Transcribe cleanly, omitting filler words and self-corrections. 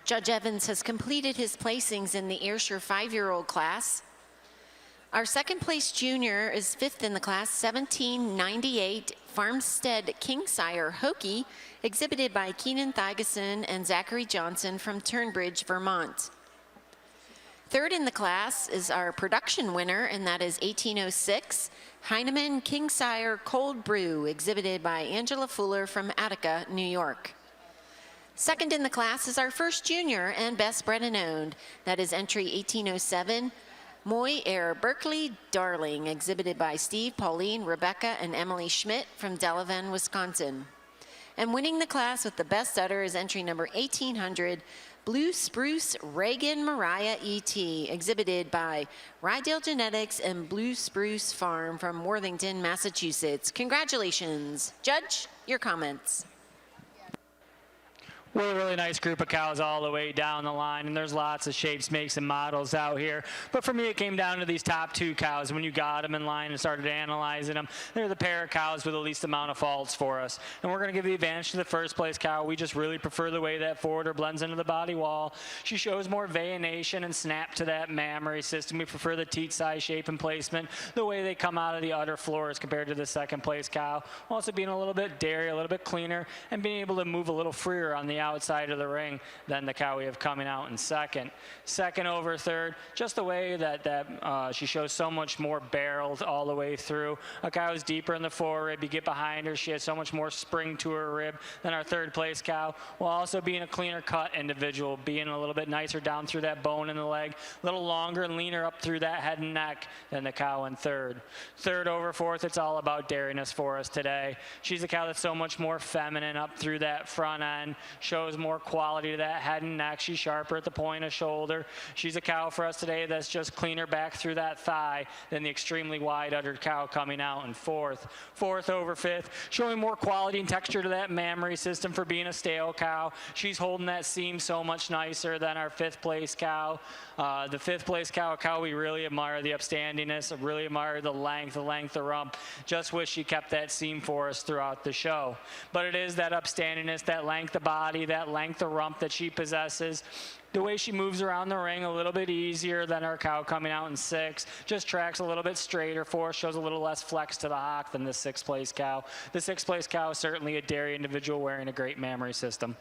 Judge Evans has completed his placings in the Ayrshire 5-year-old class. Our second place junior is 5th in the class, 1798 Farmstead Kingsire Hokie, exhibited by Keenan Thigeson and Zachary Johnson from Turnbridge, Vermont. Third in the class is our production winner, and that is 1806 Heinemann Kingsire Cold Brew, exhibited by Angela Fuller from Attica, New York. Second in the class is our first junior and best bred and owned. That is entry 1807, Moy Air Berkeley Darling, exhibited by Steve, Pauline, Rebecca, and Emily Schmidt from Delavan, Wisconsin. And winning the class with the best udder is entry number 1800, Blue Spruce Reagan Mariah E.T., exhibited by Rydale Genetics and Blue Spruce Farm from Worthington, Massachusetts. Congratulations. Judge, your comments. We're a really nice group of cows all the way down the line, and there's lots of shapes, makes, and models out here. But for me, it came down to these top 2 cows. When you got them in line and started analyzing them, they're the pair of cows with the least amount of faults for us. And we're going to give the advantage to the first place cow. We just really prefer the way that forwarder blends into the body wall. She shows more veination and snap to that mammary system. We prefer the teat size, shape, and placement, the way they come out of the udder floors compared to the second place cow. Also being a little bit dairy, a little bit cleaner, and being able to move a little freer on the outside of the ring than the cow we have coming out in second. Second over third, just the way that she shows so much more barreled all the way through. A cow is deeper in the forerib. You get behind her, she has so much more spring to her rib than our third place cow, while also being a cleaner cut individual, being a little bit nicer down through that bone in the leg, a little longer and leaner up through that head and neck than the cow in third. Third over fourth, it's all about dairiness for us today. She's a cow that's so much more feminine up through that front end, shows more quality to that head and neck. She's sharper at the point of shoulder. She's a cow for us today that's just cleaner back through that thigh than the extremely wide uddered cow coming out in fourth. Fourth over fifth, showing more quality and texture to that mammary system for being a stale cow. She's holding that seam so much nicer than our 5th place cow. The 5th place cow, a cow we really admire the upstandiness, really admire the length of rump. Just wish she kept that seam for us throughout the show. But it is that upstandiness, that length of body, that length of rump that she possesses. The way she moves around the ring a little bit easier than our cow coming out in 6. Just tracks a little bit straighter for us, shows a little less flex to the hock than the 6th place cow. The 6th place cow is certainly a dairy individual wearing a great mammary system.